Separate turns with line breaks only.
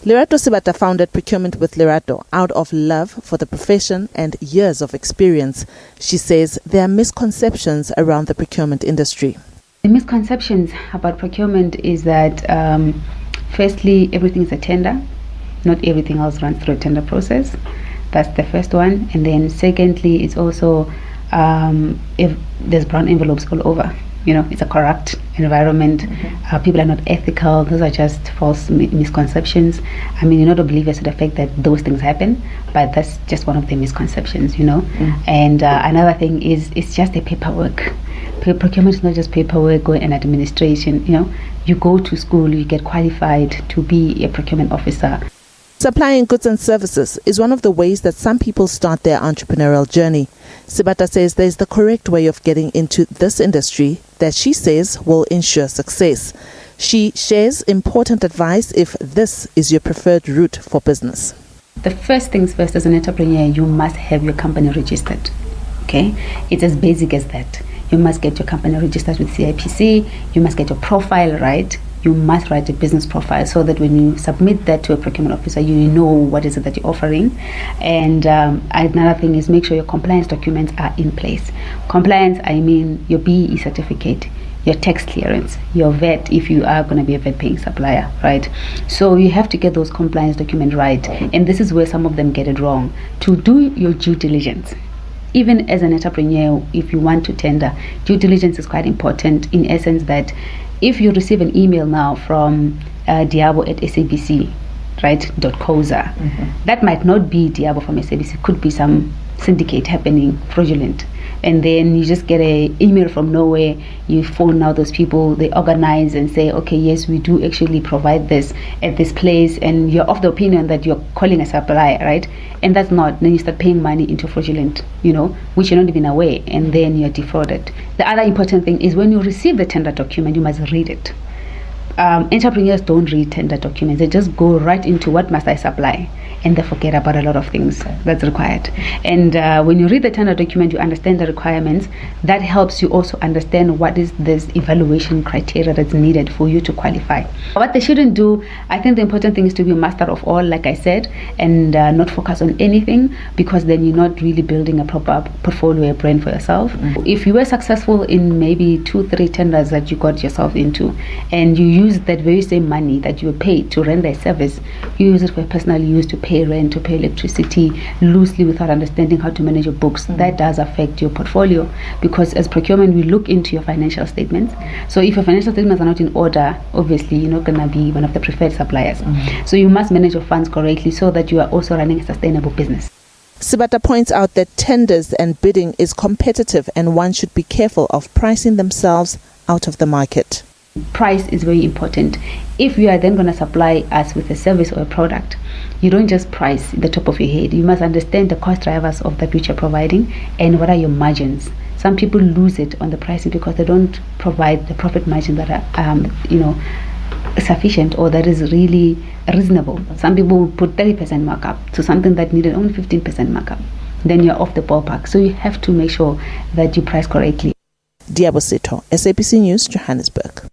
Lerato Sebata founded Procurement with Lerato out of love for the profession and years of experience. She says there are misconceptions around the procurement industry.
The misconceptions about procurement is that firstly, everything is a tender. Not everything else runs through a tender process. That's the first one. And then secondly, it's also if there's brown envelopes all over. It's a corrupt environment. People are not ethical. Those are just false misconceptions. I mean, you're not oblivious to the fact that those things happen, but that's just one of the misconceptions, And another thing is it's just the paperwork. Procurement is not just paperwork and administration. You go to school, you get qualified to be a procurement officer.
Supplying goods and services is one of the ways that some people start their entrepreneurial journey. Sebata says there's the correct way of getting into this industry that she says will ensure success. She shares important advice if this is your preferred route for business.
The first things first, as an entrepreneur, you must have your company registered. Okay? It's as basic as that. You must get your company registered with CIPC. You must get your profile right. You must write a business profile so that when you submit that to a procurement officer, you know what is it that you're offering. And another thing is make sure your compliance documents are in place. Compliance, I mean your BEE certificate, your tax clearance, your VAT, if you are going to be a VAT paying supplier, right? So you have to get those compliance documents right. And this is where some of them get it wrong. To do your due diligence, even as an entrepreneur, if you want to tender, due diligence is quite important in essence that if you receive an email now from Diabo at SABC, right, .coza, that might not be Diabo from SABC, could be some syndicate happening, fraudulent. And then you just get an email from nowhere, you phone out those people, they organize and say, okay, yes, we do actually provide this at this place, and you're of the opinion that you're calling a supplier, right? And that's not. Then you start paying money into fraudulent, which you're not even aware, and then you're defrauded. The other important thing is when you receive the tender document, you must read it. Entrepreneurs don't read tender documents. They just go right into what must I supply, and they forget about a lot of things that's required. And when you read the tender document, you understand the requirements. That helps you also understand what is this evaluation criteria that's needed for you to qualify. What they shouldn't do, I think the important thing is to be a master of all, like I said, and not focus on anything, because then you're not really building a proper portfolio, a brand for yourself. If you were successful in maybe 2-3 tenders that you got yourself into, and you use that very same money that you were paid to render a service, you use it for personal use, to pay rent, to pay electricity loosely without understanding how to manage your books. That does affect your portfolio, because as procurement we look into your financial statements. So if your financial statements are not in order, obviously you're not going to be one of the preferred suppliers. So you must manage your funds correctly so that you are also running a sustainable business.
Sebata points out that tenders and bidding is competitive and one should be careful of pricing themselves out of the market.
Price is very important. If you are then going to supply us with a service or a product, you don't just price the top of your head. You must understand the cost drivers of that which you're providing and what are your margins. Some people lose it on the pricing because they don't provide the profit margin that are sufficient or that is really reasonable. Some people will put 30% markup to something that needed only 15% markup. Then you're off the ballpark. So you have to make sure that you price correctly.
Diabo Seto, SABC News, Johannesburg.